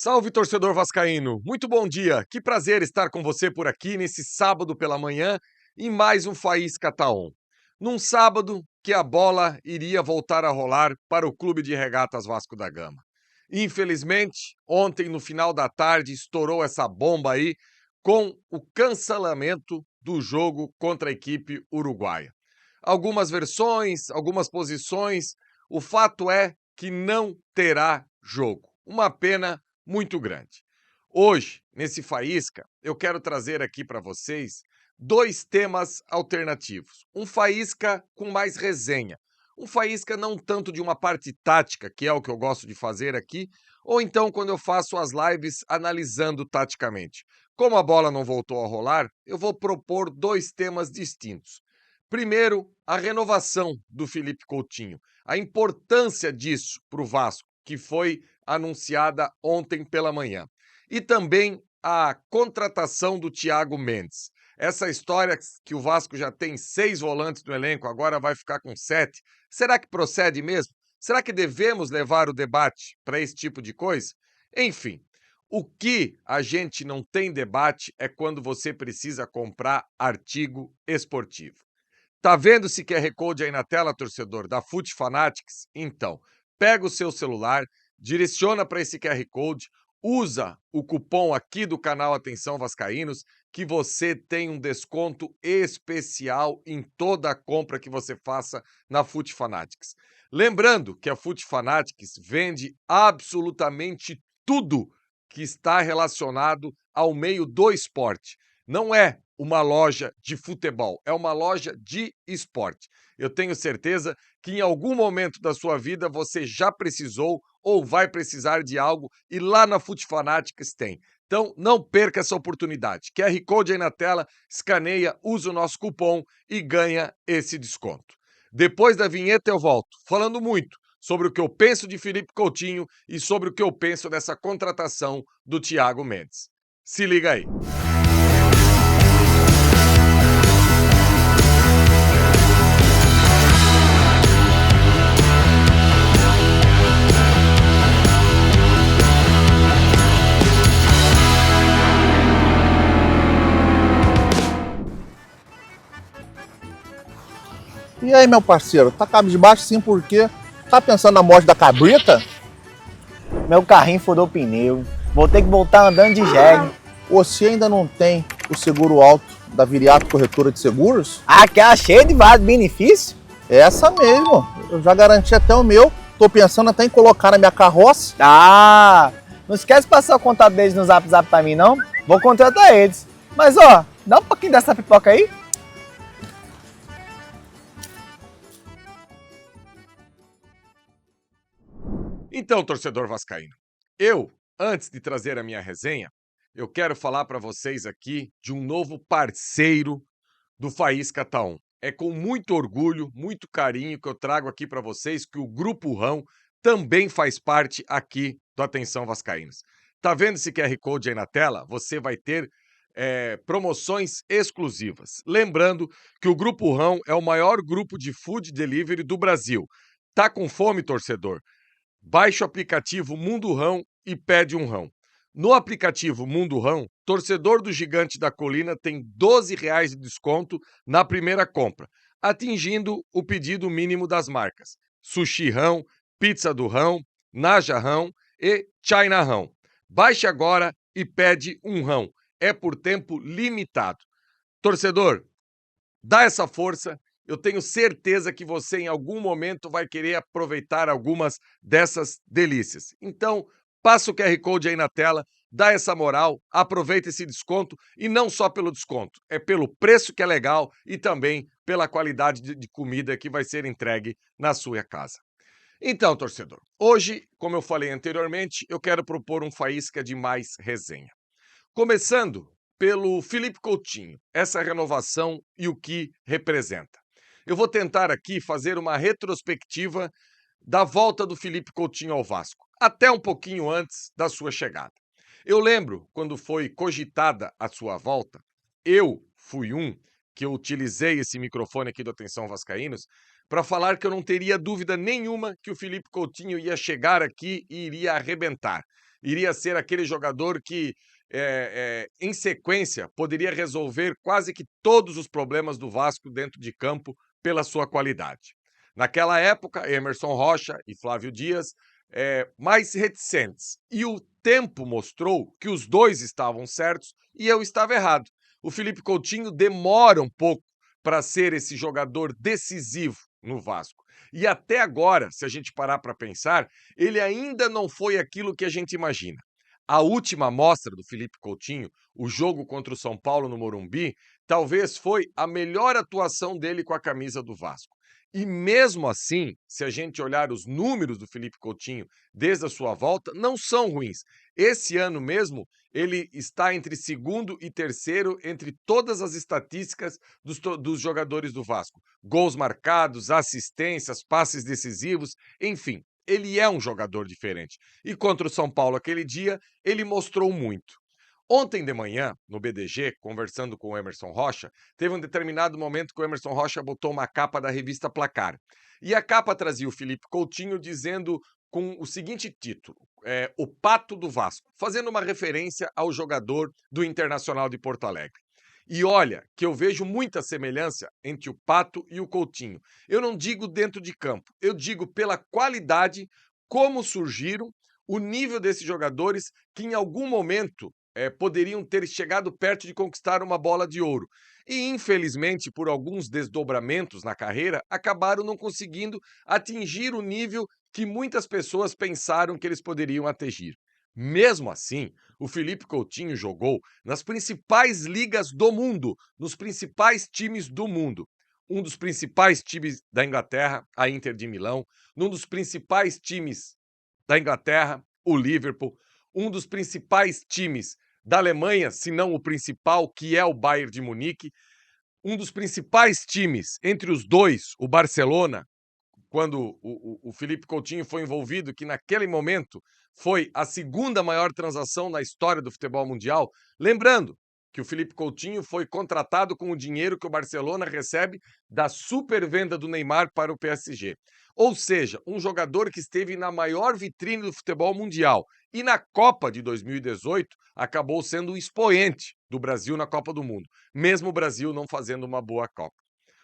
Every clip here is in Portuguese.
Salve, torcedor vascaíno! Muito bom dia! Que prazer estar com você por aqui nesse sábado pela manhã em mais um Faísca tá On. Num sábado que a bola iria voltar a rolar para o Clube de Regatas Vasco da Gama. Infelizmente, ontem no final da tarde estourou essa bomba aí com o cancelamento do jogo contra a equipe uruguaia. Algumas versões, algumas posições, o fato é que não terá jogo. Uma pena muito grande. Hoje, nesse Faísca, eu quero trazer aqui para vocês dois temas alternativos. Um Faísca com mais resenha. Um Faísca não tanto de uma parte tática, que é o que eu gosto de fazer aqui, ou então quando eu faço as lives analisando taticamente. Como a bola não voltou a rolar, eu vou propor dois temas distintos. Primeiro, a renovação do Felipe Coutinho. A importância disso para o Vasco, que foi anunciada ontem pela manhã. E também a contratação do Thiago Mendes. Essa história que o Vasco já tem 6 volantes no elenco, agora vai ficar com 7. Será que procede mesmo? Será que devemos levar o debate para esse tipo de coisa? Enfim, o que a gente não tem debate é quando você precisa comprar artigo esportivo. Tá vendo esse QR Code aí na tela, torcedor, da Fut Fanatics? Então, pega o seu celular, direciona para esse QR Code, usa o cupom aqui do canal Atenção Vascaínos, que você tem um desconto especial em toda a compra que você faça na Fut Fanatics. Lembrando que a Fut Fanatics vende absolutamente tudo que está relacionado ao meio do esporte. Não é uma loja de futebol, é uma loja de esporte. Eu tenho certeza que em algum momento da sua vida você já precisou ou vai precisar de algo e lá na Fut Fanatics tem. Então não perca essa oportunidade. QR Code aí na tela, escaneia, usa o nosso cupom e ganha esse desconto. Depois da vinheta eu volto, falando muito sobre o que eu penso de Felipe Coutinho e sobre o que eu penso dessa contratação do Thiago Mendes. Se liga aí. E aí, meu parceiro, tá cabisbaixo sim por quê? Tá pensando na morte da cabrita? Meu carrinho furou o pneu. Vou ter que voltar andando de jegue. Você ainda não tem o seguro alto da Viriato Corretora de Seguros? Aquela cheia de vários benefícios? É essa mesmo. Eu já garanti até o meu. Tô pensando até em colocar na minha carroça. Ah, não esquece de passar o contato deles no Zap Zap pra mim, não? Vou contratar eles. Mas, ó, dá um pouquinho dessa pipoca aí. Então, torcedor vascaíno, antes de trazer a minha resenha, eu quero falar para vocês aqui de um novo parceiro do Faísca tá On. É com muito orgulho, muito carinho que eu trago aqui para vocês que o Grupo Rão também faz parte aqui do Atenção Vascaínos. Tá vendo esse QR Code aí na tela? Você vai ter promoções exclusivas. Lembrando que o Grupo Rão é o maior grupo de food delivery do Brasil. Tá com fome, torcedor? Baixe o aplicativo Mundo Rão e pede um rão. No aplicativo Mundo Rão, torcedor do Gigante da Colina tem R$ 12 de desconto na primeira compra, atingindo o pedido mínimo das marcas Sushi Rão, Pizza do Rão, Naja Rão e China Rão. Baixe agora e pede um rão. É por tempo limitado. Torcedor, dá essa força. Eu tenho certeza que você, em algum momento, vai querer aproveitar algumas dessas delícias. Então, passa o QR Code aí na tela, dá essa moral, aproveita esse desconto, e não só pelo desconto, é pelo preço que é legal e também pela qualidade de comida que vai ser entregue na sua casa. Então, torcedor, hoje, como eu falei anteriormente, eu quero propor um faísca de mais resenha. Começando pelo Felipe Coutinho, essa renovação e o que representa. Eu vou tentar aqui fazer uma retrospectiva da volta do Felipe Coutinho ao Vasco, até um pouquinho antes da sua chegada. Eu lembro quando foi cogitada a sua volta, eu fui que eu utilizei esse microfone aqui do Atenção Vascaínos para falar que eu não teria dúvida nenhuma que o Felipe Coutinho ia chegar aqui e iria arrebentar. iria ser aquele jogador que, em sequência, poderia resolver quase que todos os problemas do Vasco dentro de campo pela sua qualidade. Naquela época, Emerson Rocha e Flávio Dias, mais reticentes. E o tempo mostrou que os dois estavam certos e eu estava errado. O Felipe Coutinho demora um pouco para ser esse jogador decisivo no Vasco. E até agora, se a gente parar para pensar, ele ainda não foi aquilo que a gente imagina. A última amostra do Felipe Coutinho, o jogo contra o São Paulo no Morumbi, talvez foi a melhor atuação dele com a camisa do Vasco. E mesmo assim, se a gente olhar os números do Felipe Coutinho desde a sua volta, não são ruins. Esse ano mesmo, ele está entre segundo e terceiro entre todas as estatísticas dos jogadores do Vasco. Gols marcados, assistências, passes decisivos, enfim, ele é um jogador diferente. E contra o São Paulo aquele dia, ele mostrou muito. Ontem de manhã, no BDG, conversando com o Emerson Rocha, teve um determinado momento que o Emerson Rocha botou uma capa da revista Placar. E a capa trazia o Felipe Coutinho dizendo com o seguinte título, O Pato do Vasco, fazendo uma referência ao jogador do Internacional de Porto Alegre. E olha, que eu vejo muita semelhança entre o Pato e o Coutinho. Eu não digo dentro de campo, eu digo pela qualidade, como surgiram, o nível desses jogadores que em algum momento poderiam ter chegado perto de conquistar uma bola de ouro. E, infelizmente, por alguns desdobramentos na carreira, acabaram não conseguindo atingir o nível que muitas pessoas pensaram que eles poderiam atingir. Mesmo assim, o Felipe Coutinho jogou nas principais ligas do mundo, nos principais times do mundo. Um dos principais times da Inglaterra, a Inter de Milão, num dos principais times da Inglaterra, o Liverpool, um dos principais times da Alemanha, se não o principal, que é o Bayern de Munique, um dos principais times entre os dois, o Barcelona, quando o Felipe Coutinho foi envolvido, que naquele momento foi a segunda maior transação na história do futebol mundial. Lembrando que o Felipe Coutinho foi contratado com o dinheiro que o Barcelona recebe da supervenda do Neymar para o PSG. Ou seja, um jogador que esteve na maior vitrine do futebol mundial e na Copa de 2018 acabou sendo o expoente do Brasil na Copa do Mundo, mesmo o Brasil não fazendo uma boa Copa.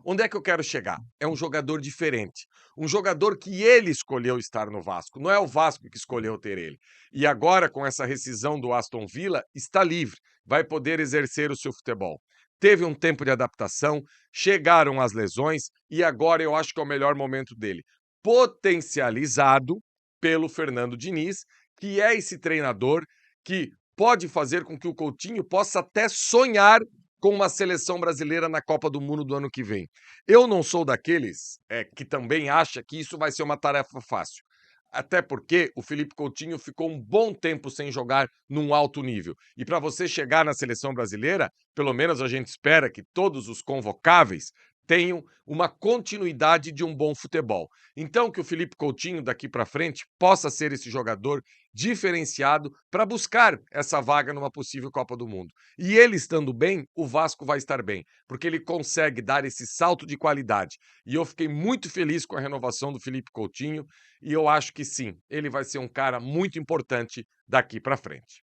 Onde é que eu quero chegar? É um jogador diferente. Um jogador que ele escolheu estar no Vasco. Não é o Vasco que escolheu ter ele. E agora, com essa rescisão do Aston Villa, está livre. Vai poder exercer o seu futebol. Teve um tempo de adaptação, chegaram as lesões e agora eu acho que é o melhor momento dele. Potencializado pelo Fernando Diniz, que é esse treinador que pode fazer com que o Coutinho possa até sonhar com uma seleção brasileira na Copa do Mundo do ano que vem. Eu não sou daqueles que também acha que isso vai ser uma tarefa fácil. Até porque o Felipe Coutinho ficou um bom tempo sem jogar num alto nível. E para você chegar na seleção brasileira, pelo menos a gente espera que todos os convocáveis tenham uma continuidade de um bom futebol. Então que o Felipe Coutinho daqui para frente possa ser esse jogador diferenciado para buscar essa vaga numa possível Copa do Mundo. E ele estando bem, o Vasco vai estar bem, porque ele consegue dar esse salto de qualidade. E eu fiquei muito feliz com a renovação do Felipe Coutinho e eu acho que sim, ele vai ser um cara muito importante daqui para frente.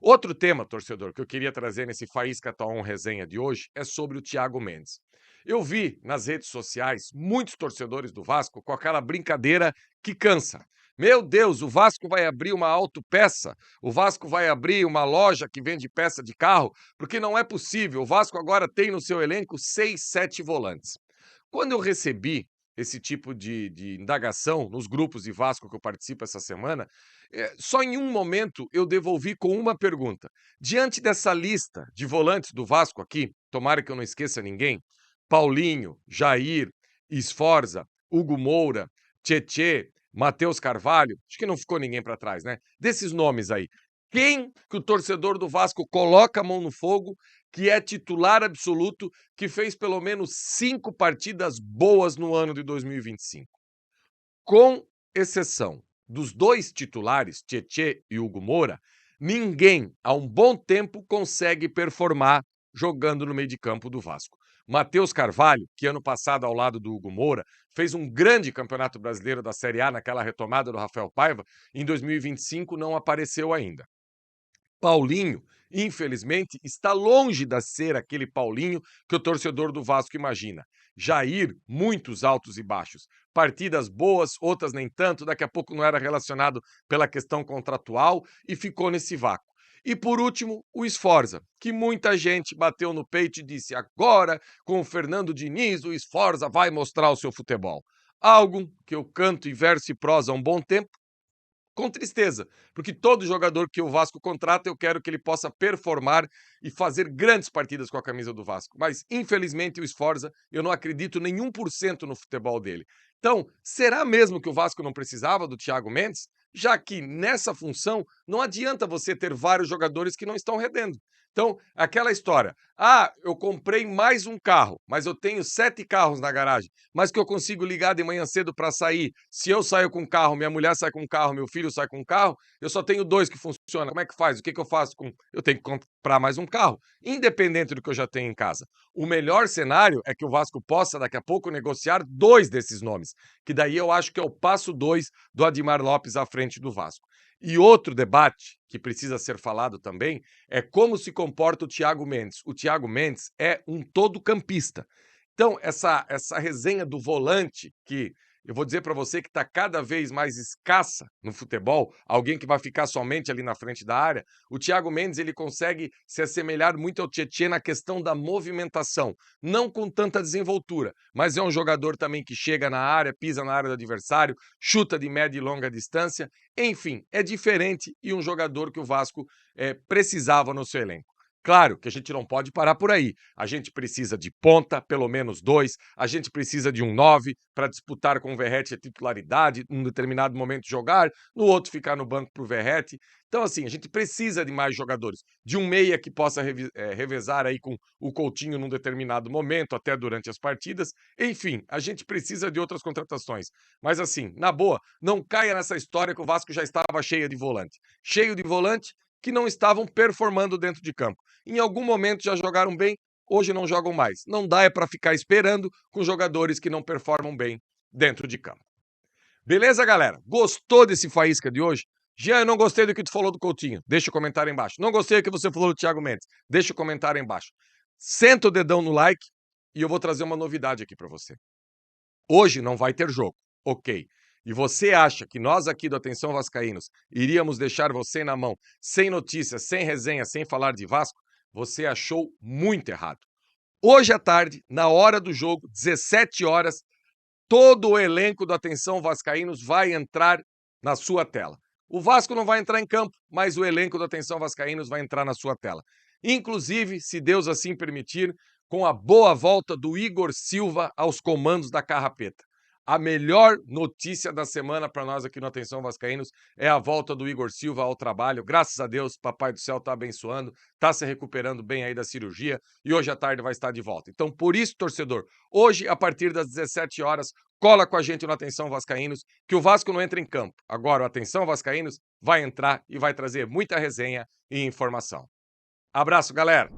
Outro tema, torcedor, que eu queria trazer nesse Faísca Tá On resenha de hoje é sobre o Thiago Mendes. Eu vi nas redes sociais muitos torcedores do Vasco com aquela brincadeira que cansa. Meu Deus, o Vasco vai abrir uma autopeça, o Vasco vai abrir uma loja que vende peça de carro, porque não é possível. O Vasco agora tem no seu elenco 6, 7 volantes. Quando eu recebi esse tipo de indagação nos grupos de Vasco que eu participo essa semana, só em um momento eu devolvi com uma pergunta. Diante dessa lista de volantes do Vasco aqui, tomara que eu não esqueça ninguém, Paulinho, Jair, Sforza, Hugo Moura, Tietê, Matheus Carvalho, acho que não ficou ninguém para trás, né? Desses nomes aí, quem que o torcedor do Vasco coloca a mão no fogo, que é titular absoluto, que fez pelo menos 5 partidas boas no ano de 2025? Com exceção dos 2 titulares, Tietê e Hugo Moura, ninguém há um bom tempo consegue performar jogando no meio de campo do Vasco. Matheus Carvalho, que ano passado, ao lado do Hugo Moura, fez um grande campeonato brasileiro da Série A naquela retomada do Rafael Paiva, em 2025 não apareceu ainda. Paulinho, infelizmente, está longe de ser aquele Paulinho que o torcedor do Vasco imagina. Jair, muitos altos e baixos. Partidas boas, outras nem tanto, daqui a pouco não era relacionado pela questão contratual e ficou nesse vácuo. E por último, o Sforza, que muita gente bateu no peito e disse: agora, com o Fernando Diniz, o Sforza vai mostrar o seu futebol. Algo que eu canto em verso e prosa há um bom tempo, com tristeza, porque todo jogador que o Vasco contrata, eu quero que ele possa performar e fazer grandes partidas com a camisa do Vasco. Mas, infelizmente, o Sforza, eu não acredito nem 1% no futebol dele. Então, será mesmo que o Vasco não precisava do Thiago Mendes? Já que nessa função não adianta você ter vários jogadores que não estão rendendo. Então, aquela história, eu comprei mais um carro, mas eu tenho 7 carros na garagem, mas que eu consigo ligar de manhã cedo para sair. Se eu saio com um carro, minha mulher sai com um carro, meu filho sai com um carro, eu só tenho 2 que funcionam. Como é que faz? O que eu faço com... Eu tenho que comprar mais um carro, independente do que eu já tenho em casa. O melhor cenário é que o Vasco possa, daqui a pouco, negociar 2 desses nomes, que daí eu acho que é o passo 2 do Adimar Lopes à frente do Vasco. E outro debate que precisa ser falado também é como se comporta o Thiago Mendes. O Thiago Mendes é um todo-campista. Então, essa resenha do volante, que eu vou dizer para você que está cada vez mais escassa no futebol, alguém que vai ficar somente ali na frente da área, o Thiago Mendes ele consegue se assemelhar muito ao Tietê na questão da movimentação, não com tanta desenvoltura, mas é um jogador também que chega na área, pisa na área do adversário, chuta de média e longa distância, enfim, é diferente e um jogador que o Vasco precisava no seu elenco. Claro que a gente não pode parar por aí. A gente precisa de ponta, pelo menos 2. A gente precisa de um 9 para disputar com o Verratti a titularidade, num determinado momento jogar, no outro ficar no banco para o Verratti. Então, assim, a gente precisa de mais jogadores. De um meia que possa revezar aí com o Coutinho num determinado momento, até durante as partidas. Enfim, a gente precisa de outras contratações. Mas, assim, na boa, não caia nessa história que o Vasco já estava cheio de volante. Cheio de volante que não estavam performando dentro de campo. Em algum momento já jogaram bem, hoje não jogam mais. Não dá para ficar esperando com jogadores que não performam bem dentro de campo. Beleza, galera? Gostou desse Faísca de hoje? Jean, eu não gostei do que tu falou do Coutinho. Deixa o comentário aí embaixo. Não gostei do que você falou do Thiago Mendes. Deixa o comentário aí embaixo. Senta o dedão no like e eu vou trazer uma novidade aqui para você. Hoje não vai ter jogo, ok. E você acha que nós aqui do Atenção Vascaínos iríamos deixar você na mão, sem notícias, sem resenha, sem falar de Vasco? Você achou muito errado. Hoje à tarde, na hora do jogo, 17 horas, todo o elenco do Atenção Vascaínos vai entrar na sua tela. O Vasco não vai entrar em campo, mas o elenco do Atenção Vascaínos vai entrar na sua tela. Inclusive, se Deus assim permitir, com a boa volta do Igor Silva aos comandos da Carrapeta. A melhor notícia da semana para nós aqui no Atenção Vascaínos é a volta do Igor Silva ao trabalho. Graças a Deus, Papai do Céu está abençoando, está se recuperando bem aí da cirurgia e hoje à tarde vai estar de volta. Então, por isso, torcedor, hoje, a partir das 17 horas, cola com a gente no Atenção Vascaínos, que o Vasco não entra em campo. Agora, o Atenção Vascaínos vai entrar e vai trazer muita resenha e informação. Abraço, galera!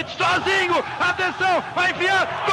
Sozinho, atenção, vai enfiar,